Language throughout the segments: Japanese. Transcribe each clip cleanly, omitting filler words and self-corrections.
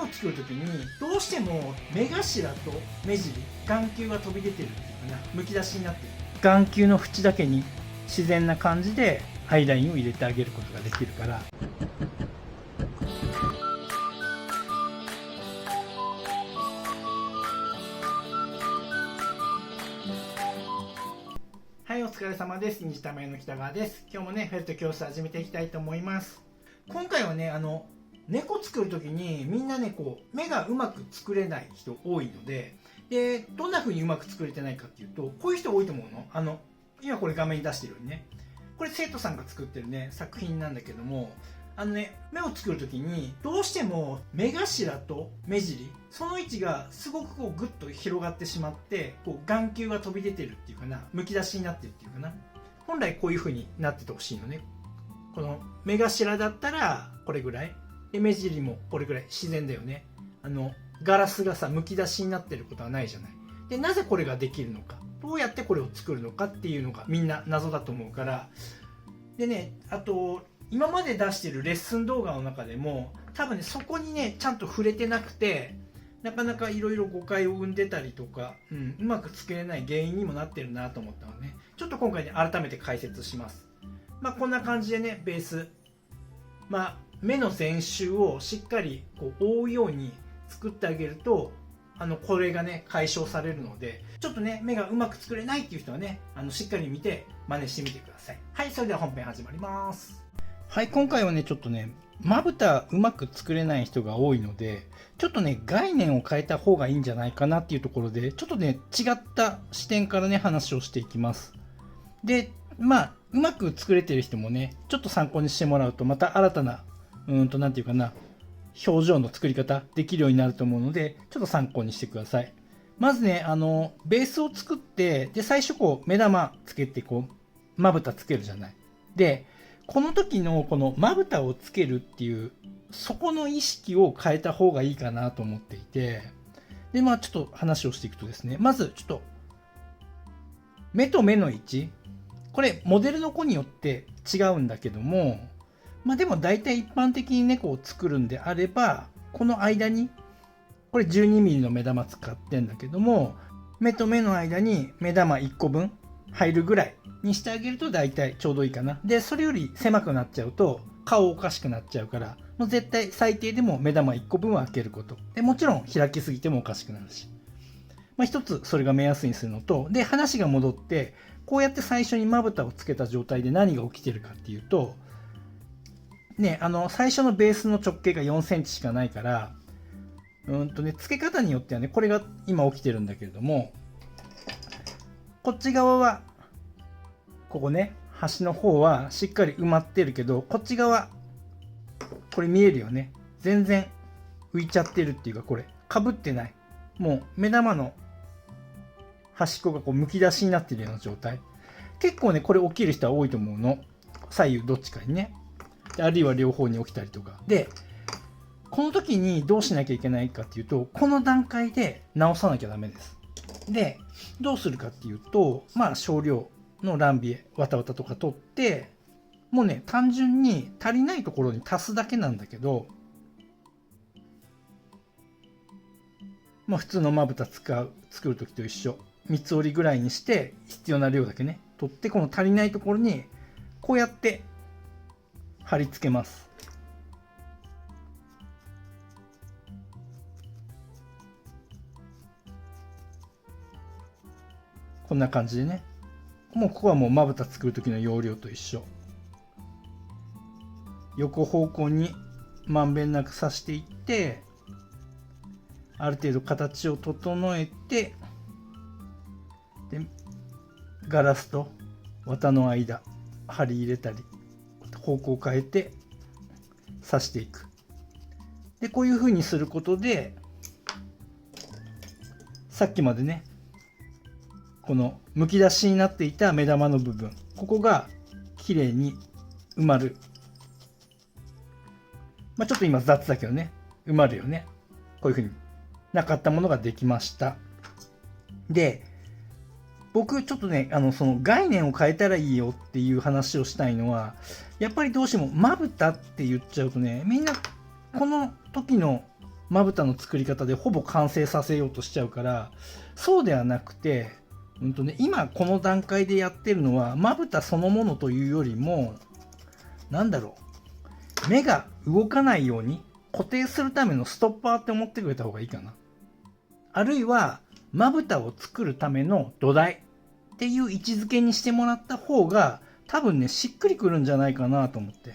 を作るときにどうしても目頭と目尻、眼球が飛び出てるっていうかな、むき出しになってる。眼球の縁だけに自然な感じでアイラインを入れてあげることができるから。はい、お疲れ様です。西田前の北川です。今日もね、フェルト教室始めていきたいと思います。今回はね、猫作るときにみんなね、こう、目がうまく作れない人多いので、どんな風にうまく作れてないかっていうと、こういう人多いと思うの。今これ画面に出してるようにね。これ生徒さんが作ってるね、作品なんだけども、目を作るときに、どうしても目頭と目尻、その位置がすごくこうグッと広がってしまって、こう眼球が飛び出てるっていうかな、むき出しになってるっていうかな。本来こういう風になっててほしいのね。この目頭だったらこれぐらい。で、目尻もこれぐらい。自然だよね。ガラスがさ、むき出しになってることはないじゃない。で、なぜこれができるのか。どうやってこれを作るのかっていうのがみんな謎だと思うから。でね、あと、今まで出してるレッスン動画の中でも多分ねそこにねちゃんと触れてなくてなかなかいろいろ誤解を生んでたりとか、うまく作れない原因にもなってるなと思ったので、ね、ちょっと今回ね改めて解説します。こんな感じでねベース、目の全周をしっかりこう覆うように作ってあげるとこれがね解消されるので、ちょっとね目がうまく作れないっていう人はねしっかり見て真似してみてください。はい、それでは本編始まります。はい、今回はねちょっとねまぶたうまく作れない人が多いので、ちょっとね概念を変えた方がいいんじゃないかなっていうところで、ちょっとね違った視点からね話をしていきます。でうまく作れてる人もねちょっと参考にしてもらうと、また新たななんていうかな表情の作り方できるようになると思うので、ちょっと参考にしてください。まずねベースを作って、で最初こう目玉つけてこうまぶたつけるじゃない。でこの時のこのまぶたをつけるっていうそこの意識を変えた方がいいかなと思っていて、でちょっと話をしていくとですね、まずちょっと目と目の位置、これモデルの子によって違うんだけども、でも大体一般的に猫を作るんであれば、この間にこれ 12mm の目玉使ってんだけども、目と目の間に目玉1個分入るぐらいにしてあげると大体ちょうどいいかな。でそれより狭くなっちゃうと顔おかしくなっちゃうから、もう絶対最低でも目玉1個分は開けることで、もちろん開きすぎてもおかしくなるし、一つそれが目安にするのと、で話が戻って、こうやって最初にまぶたをつけた状態で何が起きてるかっていうとね、最初のベースの直径が4センチしかないから、つけ方によってはね、これが今起きてるんだけれども、こっち側はここね、端の方はしっかり埋まってるけど、こっち側これ見えるよね、全然浮いちゃってるっていうか、これかぶってない、もう目玉の端っこがこうむき出しになってるような状態。結構ねこれ起きる人は多いと思うの、左右どっちかにね、あるいは両方に起きたりとかで、この時にどうしなきゃいけないかっていうと、この段階で直さなきゃダメです。でどうするかっていうと、少量のランビエわたわたとか取って、もうね単純に足りないところに足すだけなんだけど、普通のまぶた作る時と一緒、三つ折りぐらいにして必要な量だけね取って、この足りないところにこうやって貼り付けます。こんな感じでね、もうここはもうまぶた作る時の要領と一緒。横方向にまんべんなく刺していって、ある程度形を整えて、でガラスと綿の間針入れたり方向を変えて刺していく。でこういう風にすることで、さっきまでねこのむき出しになっていた目玉の部分、ここが綺麗に埋まる。ちょっと今雑だけどね、埋まるよね。こういう風になかったものができました。で僕ちょっとねその概念を変えたらいいよっていう話をしたいのは、やっぱりどうしてもまぶたって言っちゃうとね、みんなこの時のまぶたの作り方でほぼ完成させようとしちゃうから、そうではなくて、今この段階でやってるのはまぶたそのものというよりも、目が動かないように固定するためのストッパーって思ってくれた方がいいかな。あるいはまぶたを作るための土台っていう位置づけにしてもらった方が多分ね、しっくりくるんじゃないかなと思って。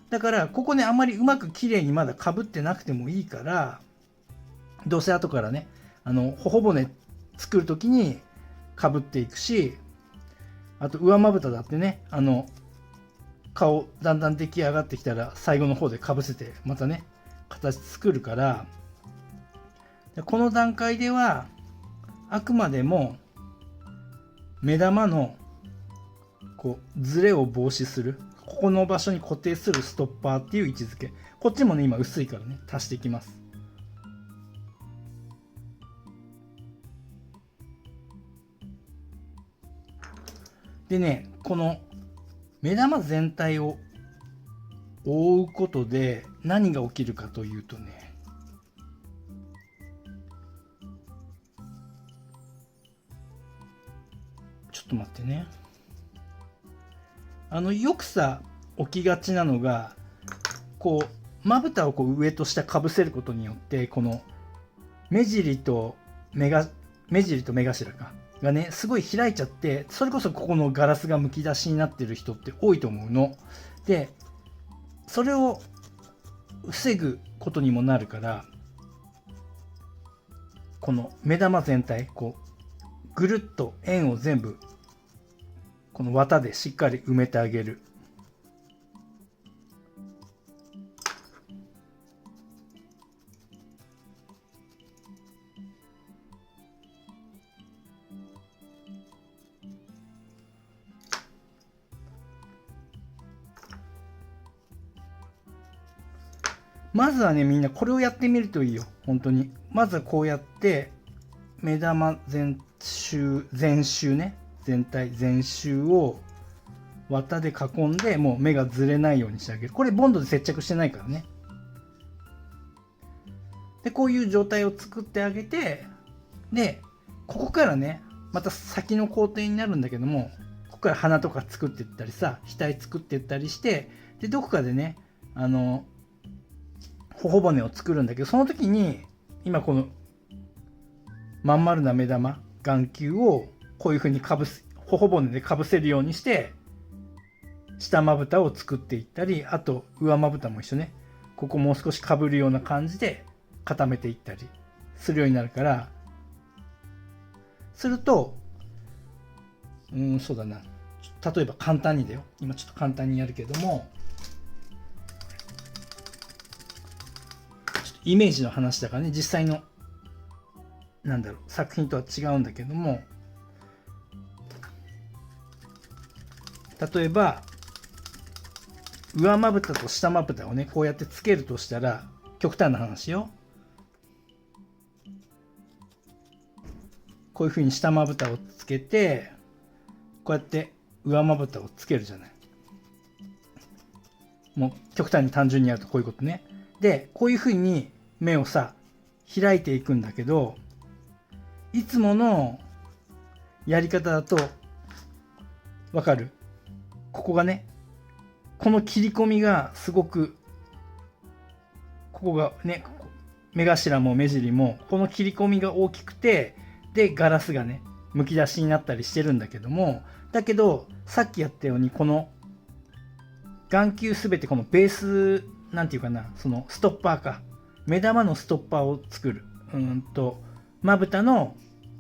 だからここね、あんまりうまく綺麗にまだ被ってなくてもいいから、どうせ後からね、頬骨作る時に被っていくし、あと上まぶただってね、顔だんだん出来上がってきたら最後の方で被せてまたね、形作るから、この段階ではあくまでも目玉のズレを防止する、ここの場所に固定するストッパーっていう位置づけ。こっちもね、今薄いからね、足していきます。でね、この目玉全体を覆うことで何が起きるかというとね、ちょっと待ってね。よくさ、起きがちなのが、まぶたを上と下かぶせることによって、この目尻と目頭がね、すごい開いちゃって、それこそここのガラスがむき出しになってる人って多いと思うの。で、それを防ぐことにもなるから、この目玉全体、ぐるっと円を全部、この綿でしっかり埋めてあげる。まずはね、みんなこれをやってみるといいよ、本当に。まずはこうやって、目玉全周ね、全周を綿で囲んで、もう目がずれないようにしてあげる。これボンドで接着してないからね。で、こういう状態を作ってあげて、で、ここからね、また先の工程になるんだけども、ここから鼻とか作っていったりさ、額作っていったりして、で、どこかでね、頬骨を作るんだけど、その時に今このまん丸な目玉眼球をこういう風に頬骨でかぶせるようにして下まぶたを作っていったり、あと上まぶたも一緒ね、ここもう少しかぶるような感じで固めていったりするようになるから、するとそうだな、例えば簡単にだよ、今ちょっと簡単にやるけども、イメージの話だからね、実際の作品とは違うんだけども、例えば上まぶたと下まぶたをね、こうやってつけるとしたら、極端な話よ、こういうふうに下まぶたをつけて、こうやって上まぶたをつけるじゃない。もう極端に単純にやるとこういうことね。で、こういうふうに目をさ、開いていくんだけど、いつものやり方だと、わかる？ここがね、この切り込みがすごく、ここがね、目頭も目尻も、この切り込みが大きくて、で、ガラスがね、むき出しになったりしてるんだけども、だけど、さっきやったように、この眼球すべてこのベース、なんていうかな、そのストッパーか。目玉のストッパーを作る。まぶたの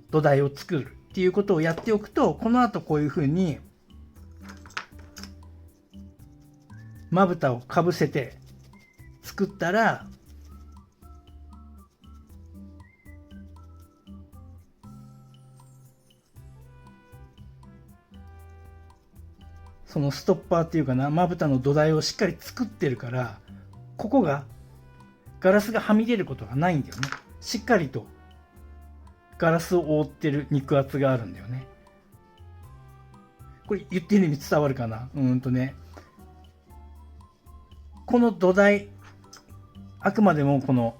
土台を作るっていうことをやっておくと、この後こういうふうに、まぶたをかぶせて作ったら、そのストッパーっていうかな、まぶたの土台をしっかり作ってるから、ここがガラスがはみ出ることがないんだよね。しっかりとガラスを覆ってる肉厚があるんだよね。これ言ってる意味伝わるかな。この土台、あくまでもこの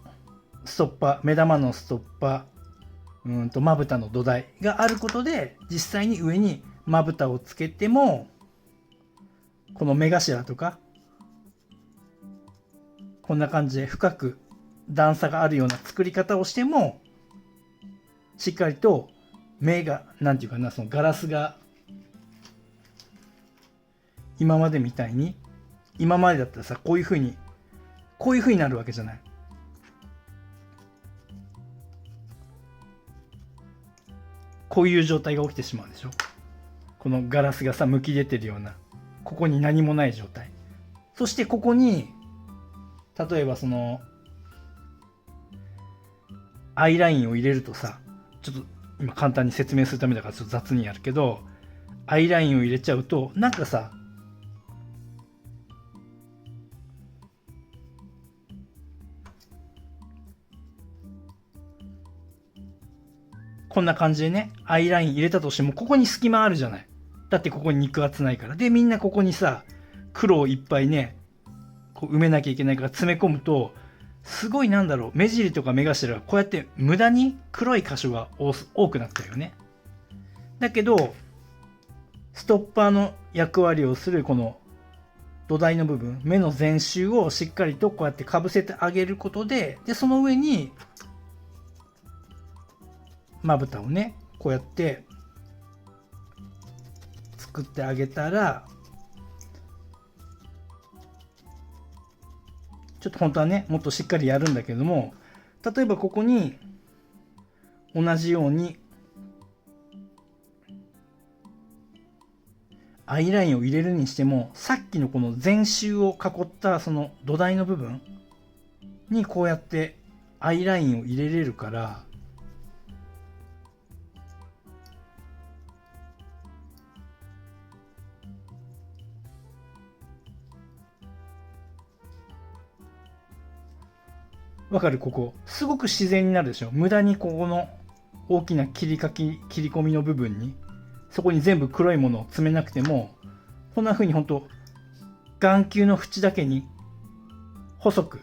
ストッパー、目玉のストッパー、まぶたの土台があることで、実際に上にまぶたをつけても、この目頭とか、こんな感じで深く段差があるような作り方をしても、しっかりと目が、なんていうかな、そのガラスが、今までみたいに、今までだったらさ、こういう風になるわけじゃない。こういう状態が起きてしまうでしょ。このガラスがさ、むき出てるような、ここに何もない状態。そしてここに、例えばその、アイラインを入れるとさ、ちょっと今簡単に説明するためだからちょっと雑にやるけど、アイラインを入れちゃうと、なんかさ、こんな感じでね、アイライン入れたとしても、ここに隙間あるじゃない。だってここに肉厚ないから。で、みんなここにさ、黒をいっぱいね、こう埋めなきゃいけないから詰め込むと、すごいなんだろう、目尻とか目頭がこうやって無駄に黒い箇所が多くなっちゃうよね。だけど、ストッパーの役割をするこの土台の部分、目の前周をしっかりとこうやってかぶせてあげることで、で、その上に、まぶたをね、こうやって作ってあげたら、ちょっと本当はね、もっとしっかりやるんだけども、例えばここに同じようにアイラインを入れるにしても、さっきのこの前周を囲ったその土台の部分にこうやってアイラインを入れれるから、わかる？ここすごく自然になるでしょ。無駄にここの大きな切り込みの部分に、そこに全部黒いものを詰めなくても、こんな風に本当眼球の縁だけに細く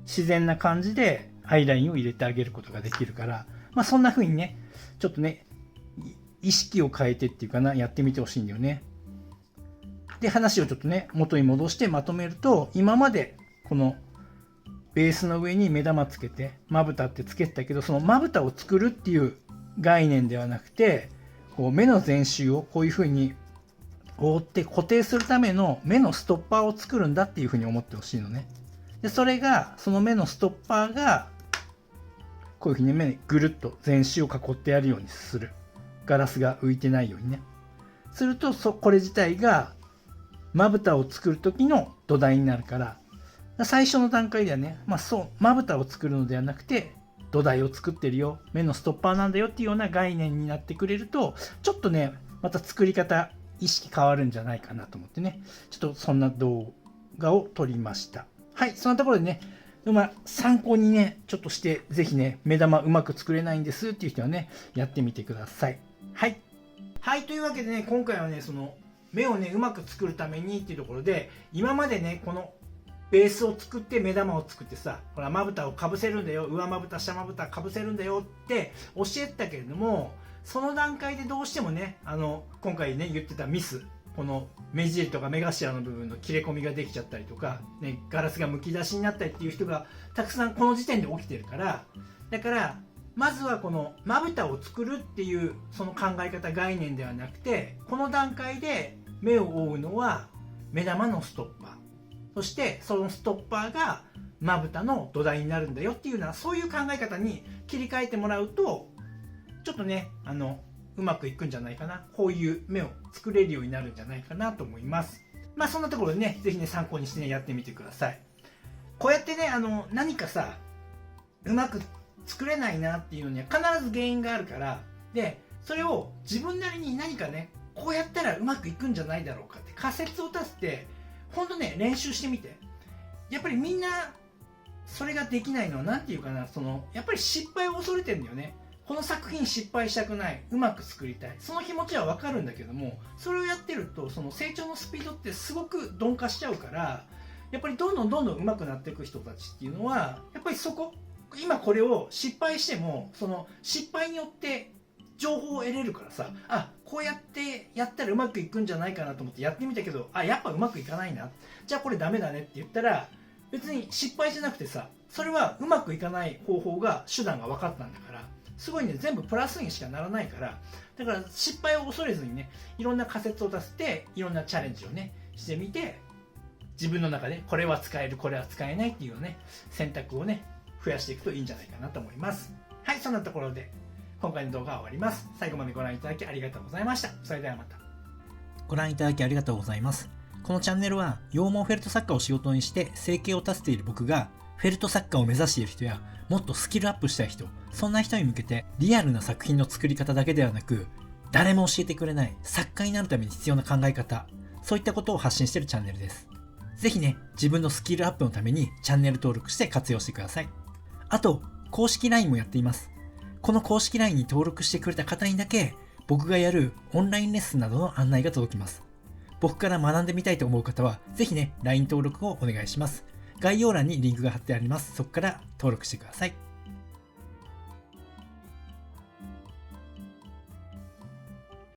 自然な感じでアイラインを入れてあげることができるから、まあそんな風にね、ちょっとね、意識を変えてっていうかな、やってみてほしいんだよね。で、話をちょっとね、元に戻してまとめると、今までこのベースの上に目玉つけて、まぶたってつけてたけど、そのまぶたを作るっていう概念ではなくて、こう目の前周をこういう風に覆って固定するための目のストッパーを作るんだっていう風に思ってほしいのね。で、それが、その目のストッパーが、こういう風に目にぐるっと全周を囲ってやるようにする。ガラスが浮いてないようにね。すると、これ自体が、まぶたを作る時の土台になるから、最初の段階ではね、まぶたを作るのではなくて、土台を作ってるよ、目のストッパーなんだよっていうような概念になってくれると、ちょっとね、また作り方、意識変わるんじゃないかなと思ってね、ちょっとそんな動画を撮りました。はい、そんなところでね、参考にね、ちょっとして、ぜひね、目玉うまく作れないんですっていう人はね、やってみてください。はい。はい、というわけでね、今回はね、その、目をね、うまく作るためにっていうところで、今までね、この、ベースを作って目玉を作ってさ、ほらまぶたをかぶせるんだよ、上まぶた下まぶたかぶせるんだよって教えてたけれども、その段階でどうしてもね、今回ね言ってたミス、この目尻とか目頭の部分の切れ込みができちゃったりとか、ね、ガラスがむき出しになったりっていう人がたくさんこの時点で起きてるから、だからまずはこのまぶたを作るっていうその考え方概念ではなくて、この段階で目を覆うのは目玉のストッパー、そしてそのストッパーがまぶたの土台になるんだよっていうような、そういう考え方に切り替えてもらうと、ちょっとね、うまくいくんじゃないかな。こういう目を作れるようになるんじゃないかなと思います。まあそんなところでね、ぜひね、参考にしてね、やってみてください。こうやってね、何かさ、うまく作れないなっていうのには必ず原因があるから、で、それを自分なりに何かね、こうやったらうまくいくんじゃないだろうかって仮説を立てて、ほんとね、練習してみて。やっぱりみんな、それができないのは何て言うかな、やっぱり失敗を恐れてるんだよね。この作品失敗したくない。うまく作りたい。その気持ちはわかるんだけども、それをやってると、その成長のスピードってすごく鈍化しちゃうから、やっぱりどんどんうまくなっていく人たちっていうのは、やっぱりそこ今これを失敗してもその失敗によって情報を得れるからさ、こうやってやったらうまくいくんじゃないかなと思ってやってみたけど、やっぱうまくいかないな、じゃあこれダメだねって言ったら、別に失敗じゃなくてさ、それはうまくいかない方法が手段が分かったんだから、すごいね、全部プラスにしかならないから、だから失敗を恐れずにね、いろんな仮説を出していろんなチャレンジをねしてみて、自分の中でこれは使えるこれは使えないっていうね選択をね増やしていくといいんじゃないかなと思います。はい、そんなところで今回の動画は終わります。最後までご覧いただきありがとうございました。それではまた。ご覧いただきありがとうございます。このチャンネルは羊毛フェルト作家を仕事にして生計を立てている僕が、フェルト作家を目指している人やもっとスキルアップしたい人、そんな人に向けてリアルな作品の作り方だけではなく、誰も教えてくれない作家になるために必要な考え方、そういったことを発信しているチャンネルです。ぜひね、自分のスキルアップのためにチャンネル登録して活用してください。あと、公式 LINE もやっています。この公式 LINE に登録してくれた方にだけ、僕がやるオンラインレッスンなどの案内が届きます。僕から学んでみたいと思う方は、ぜひね、LINE 登録をお願いします。概要欄にリンクが貼ってあります。そこから登録してください。